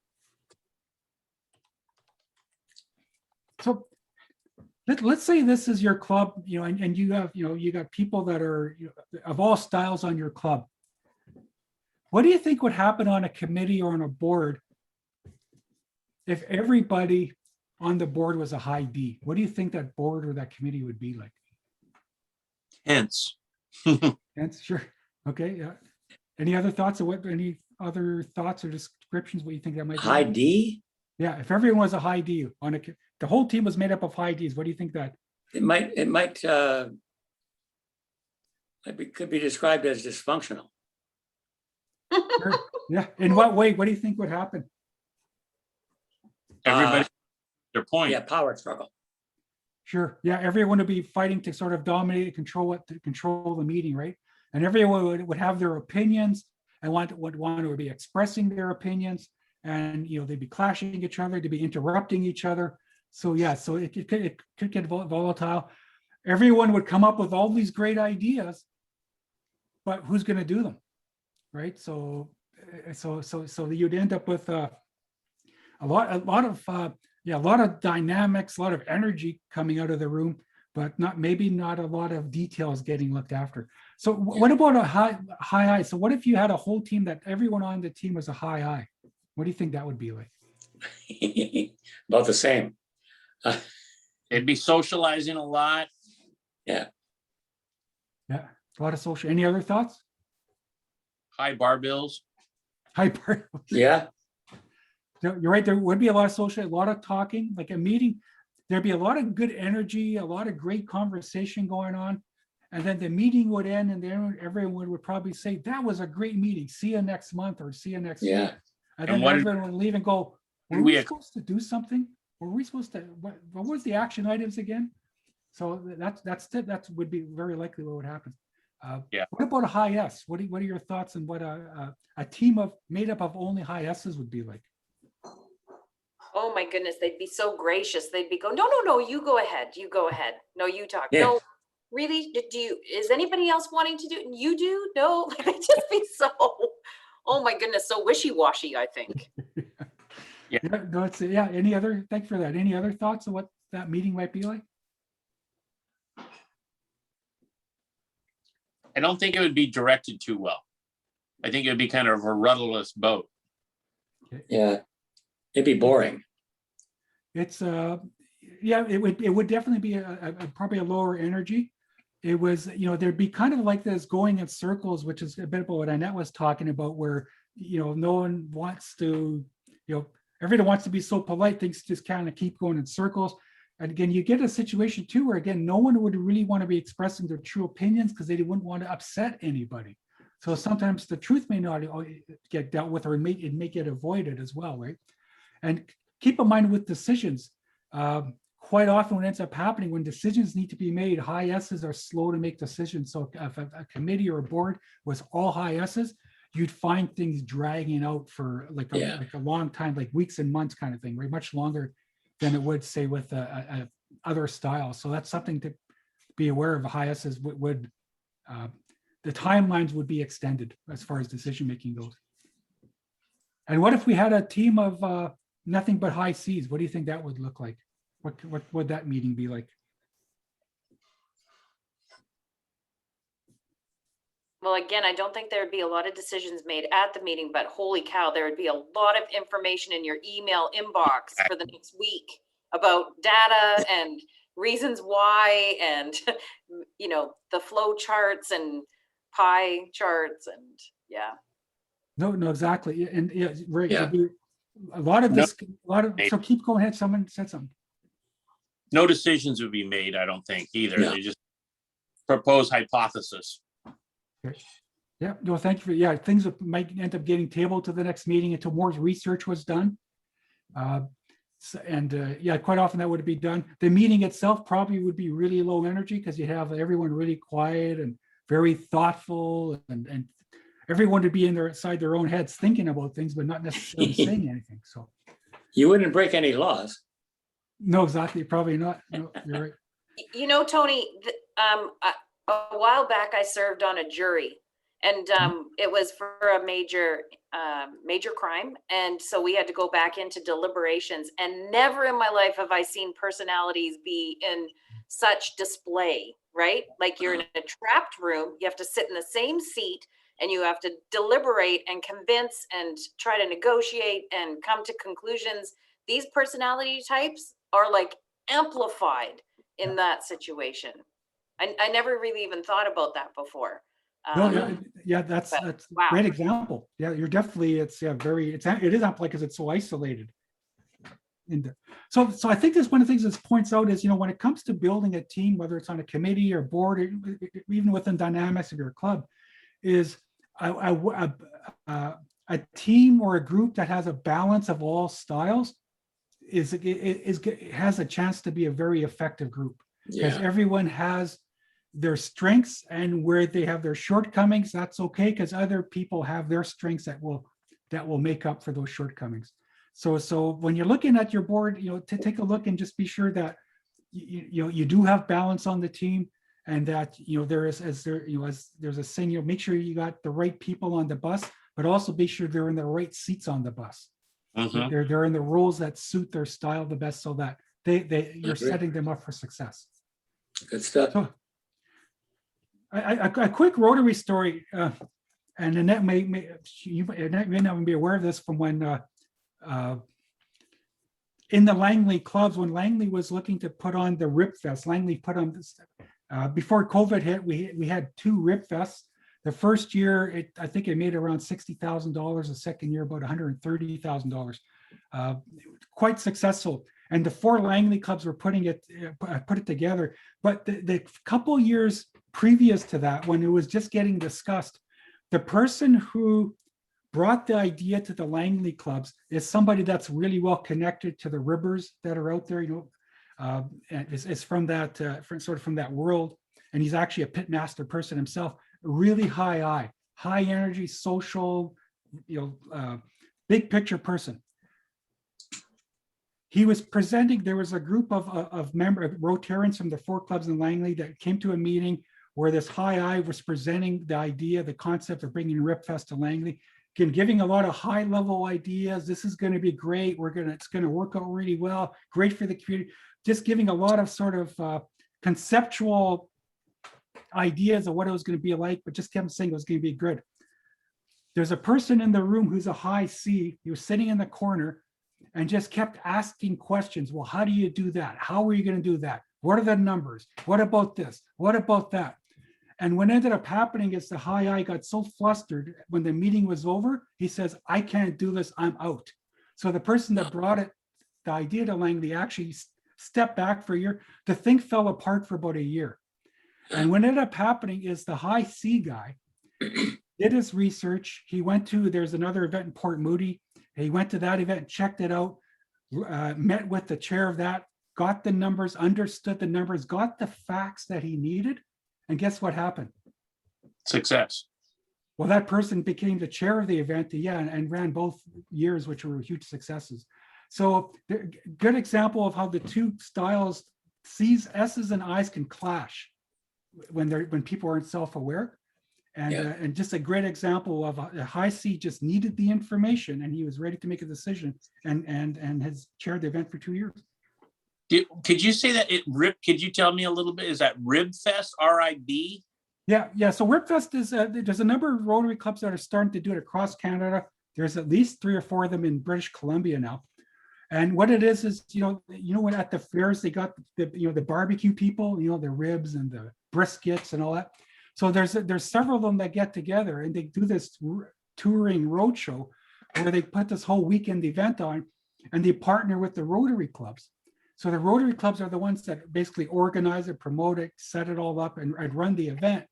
So let's say this is your club, you know, and you have, you know, you got people that are, you know, of all styles on your club. What do you think would happen on a committee or on a board if everybody on the board was a high D? What do you think that board or that committee would be like? Hence, That's sure. Okay, yeah. Any other thoughts or any other thoughts or descriptions, what you think that might be? High D? Yeah, if everyone was a high D on the whole team was made up of high Ds, what do you think that? Could be described as dysfunctional. Sure. Yeah, in what way? What do you think would happen? everybody, their point. Yeah, power struggle. Sure. Yeah, everyone would be fighting to sort of dominate and control the meeting, right? And everyone would have their opinions and would want to be expressing their opinions, and you know they'd be clashing each other, they'd be interrupting each other. So yeah, so it could get volatile. Everyone would come up with all these great ideas, but who's going to do them, right? So you'd end up with a lot of dynamics, a lot of energy coming out of the room, but maybe not a lot of details getting looked after. So what about a high I? So what if you had a whole team that everyone on the team was a high I? What do you think that would be like? About the same. They'd be socializing a lot. Yeah. Yeah, a lot of social. Any other thoughts? High bar bills. High part. Yeah. No, you're right. There would be a lot of social, a lot of talking, like a meeting. There'd be a lot of good energy, a lot of great conversation going on. And then the meeting would end and then everyone would probably say, that was a great meeting. See you next month or see you next week. Yeah. And And then what did- everyone would leave and go, were did we we- supposed to do something? Were we supposed to, what was the action items again? So that would be very likely what would happen. Yeah. What about a high S? What are your thoughts on what a team made up of only high S's would be like? Oh my goodness, they'd be so gracious. They'd be going, no, you go ahead. You go ahead. No, you talk. Yeah. No, really? Is anybody else wanting to do it? You do? No, like they'd just be so, oh my goodness, so wishy-washy, I think. Yeah. No, thanks for that. Any other thoughts on what that meeting might be like? I don't think it would be directed too well. I think it would be kind of a rudderless boat. Yeah. It'd be boring. It's it would definitely be probably a lower energy. It was, there'd be kind of like this going in circles, which is a bit about what Annette was talking about, where, no one wants to, everyone wants to be so polite, things just kind of keep going in circles. And again, you get a situation too, where again, no one would really want to be expressing their true opinions because they wouldn't want to upset anybody. So sometimes the truth may not get dealt with, or it may get avoided as well, right? And keep in mind with decisions, quite often what ends up happening when decisions need to be made, high S's are slow to make decisions. So if a committee or a board was all high S's, you'd find things dragging out for like a long time, like weeks and months kind of thing, right? Much longer than it would say with a other styles. So that's something to be aware of. High S's would the timelines would be extended as far as decision-making goes. And what if we had a team of nothing but high C's? What do you think that would look like? What would that meeting be like? Well, again, I don't think there'd be a lot of decisions made at the meeting, but holy cow, there would be a lot of information in your email inbox for the next week about data and reasons why, and the flow charts and pie charts, and yeah. No, exactly. And yeah, right. Yeah. A lot of this, so keep going ahead. Someone said something. No decisions would be made, I don't think either. Yeah. They just propose hypothesis. Okay. Yeah, no, thank you for, things that might end up getting tabled to the next meeting until more research was done. Quite often that would be done. The meeting itself probably would be really low energy because you have everyone really quiet and very thoughtful, and everyone would be inside their own heads thinking about things, but not necessarily saying anything. So You wouldn't break any laws. no, exactly, probably not. No, you're right. Tony, a while back I served on a jury, and it was for a major major crime. And so we had to go back into deliberations, and never in my life have I seen personalities be in such display, right? Like you're in a trapped room, you have to sit in the same seat and you have to deliberate and convince and try to negotiate and come to conclusions. These personality types are like amplified in that situation. I never really even thought about that before. No, yeah, that's but a wow. great example. Yeah, you're definitely, it is not like, because it's so isolated. So I think that's one of the things this points out is, when it comes to building a team, whether it's on a committee or board, or even within dynamics of your club, is a team or a group that has a balance of all styles has a chance to be a very effective group, because everyone has their strengths, and where they have their shortcomings, that's okay, because other people have their strengths that will make up for those shortcomings. So when you're looking at your board, to take a look and just be sure that you do have balance on the team, and that there's a saying, make sure you got the right people on the bus, but also be sure they're in the right seats on the bus. They're in the roles that suit their style the best, so that you're setting them up for success. Good stuff. So, a quick Rotary story, and Annette may not be aware of this, from when in the Langley clubs, when Langley was looking to put on the Rip Fest. Langley put on this before COVID hit. We had 2 Rip Fests. The first year, I think it made around $60,000. The second year, about $130,000. Quite successful. And the 4 Langley clubs were put it together. But the couple years previous to that, when it was just getting discussed, the person who brought the idea to the Langley clubs is somebody that's really well connected to the ribbers that are out there. And is from that from that world, and he's actually a pitmaster person himself. Really high energy, social, big picture person. He was presenting. There was a group of Rotarians from the 4 clubs in Langley that came to a meeting where this high was presenting the idea, the concept of bringing Ripfest to Langley, giving a lot of high level ideas. This is going to be great. It's going to work out really well. Great for the community. Just giving a lot of sort of conceptual ideas of what it was going to be like, but just kept saying it was going to be good. There's a person in the room who's a high C. He was sitting in the corner and just kept asking questions. Well, how do you do that? How are you going to do that? What are the numbers? What about this? What about that? And what ended up happening is the high I got so flustered when the meeting was over, he says, I can't do this, I'm out. So the person that brought the idea to Langley actually stepped back for a year. The thing fell apart for about a year. And what ended up happening is the high C guy did his research. He went to, there's another event in Port Moody. He went to that event, checked it out, met with the chair of that, got the numbers, understood the numbers, got the facts that he needed. And guess what happened? Success. Well, that person became the chair of the event, and ran both years, which were huge successes. So good example of how the 2 styles, C's, S's, and I's can clash when people aren't self-aware. And just a great example of a high C just needed the information, and he was ready to make a decision, and has chaired the event for 2 years. Could you say that could you tell me a little bit? Is that Ribfest, RIB? Yeah. So Ribfest is, there's a number of Rotary clubs that are starting to do it across Canada. There's at least 3 or 4 of them in British Columbia now. And what it is when at the fairs, they got the barbecue people, the ribs and the briskets and all that. So there's several of them that get together, and they do this touring roadshow where they put this whole weekend event on, and they partner with the Rotary clubs. So the Rotary clubs are the ones that basically organize it, promote it, set it all up, and run the event.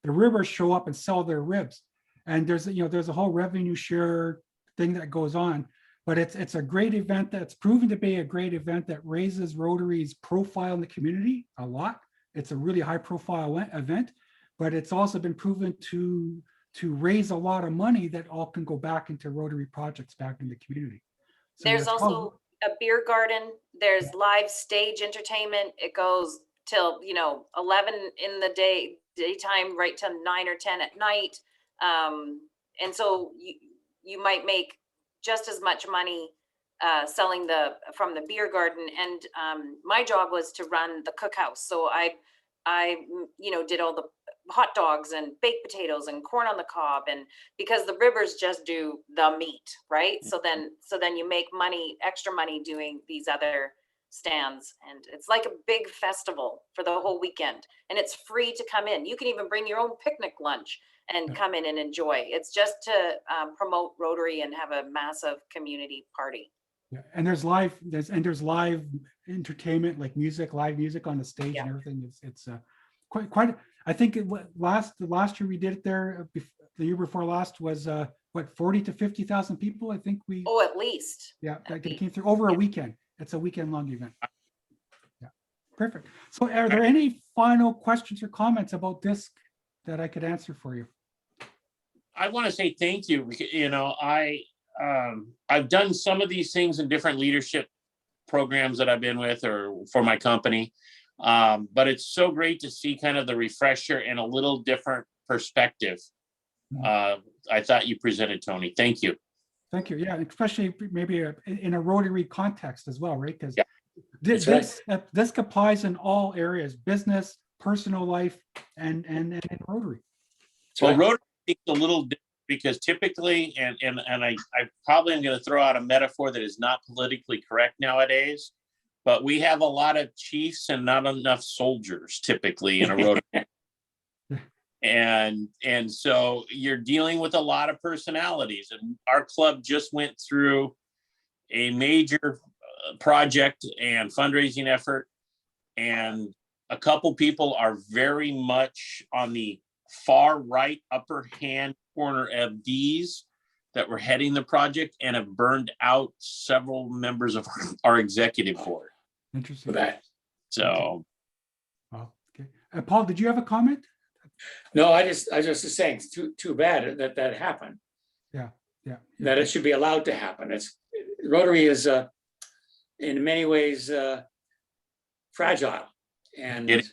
The ribbers show up and sell their ribs, and there's a whole revenue share thing that goes on. But it's a great event that's proven to be a great event that raises Rotary's profile in the community a lot. It's a really high profile event, but it's also been proven to raise a lot of money that all can go back into Rotary projects back in the community. So there's also a beer garden. There's live stage entertainment. It goes till 11 in the daytime, right till 9 or 10 at night. And so you might make just as much money selling from the beer garden. And my job was to run the cookhouse. So I did all the hot dogs and baked potatoes and corn on the cob, and because the Ribbers just do the meat, right? So then you make extra money doing these other stands, and it's like a big festival for the whole weekend, and it's free to come in. You can even bring your own picnic lunch and come in and enjoy. It's just to promote Rotary and have a massive community party. Yeah, and there's live entertainment, like live music on the stage and everything. It's quite. I think the last year we did it there, the year before last was 40 to 50,000 people. I think we. Oh, at least. Yeah, that came through over a weekend. It's a weekend-long event. Yeah, perfect. So, are there any final questions or comments about this that I could answer for you? I want to say thank you. I've done some of these things in different leadership programs that I've been with or for my company. But it's so great to see kind of the refresher and a little different perspective. I thought you presented, Tony. Thank you. Thank you. Yeah, especially maybe in a Rotary context as well, right? Because this applies in all areas: business, personal life, and Rotary. Well, Rotary is a little different because typically, and I probably am going to throw out a metaphor that is not politically correct nowadays, but we have a lot of chiefs and not enough soldiers typically in a Rotary. And so you're dealing with a lot of personalities, and our club just went through a major project and fundraising effort, and a couple people are very much on the far right upper hand corner of these that were heading the project and have burned out several members of our executive board. Interesting. So, well, okay. Paul, did you have a comment? No, I just was saying it's too bad that happened. Yeah. That it should be allowed to happen. Rotary is in many ways fragile, and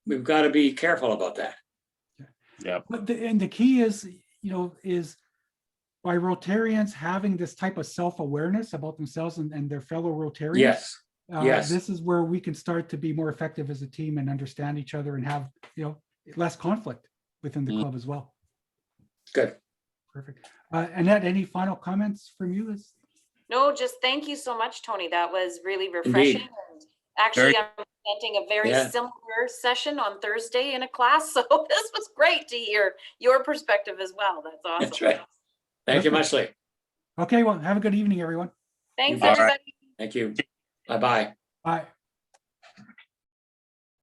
we've got to be careful about that. Yeah. But the key is by Rotarians having this type of self-awareness about themselves and their fellow Rotarians. Yes. Yes. This is where we can start to be more effective as a team and understand each other and have less conflict within the club as well. Good. Perfect. Annette, any final comments from you? No, just thank you so much, Tony. That was really refreshing. Indeed. And actually, I'm presenting a very similar session on Thursday in a class. So this was great to hear your perspective as well. That's awesome. That's right. Thank you much, Lee. Okay, well, have a good evening, everyone. Thanks, All right. everybody. Thank you. Bye-bye. Bye.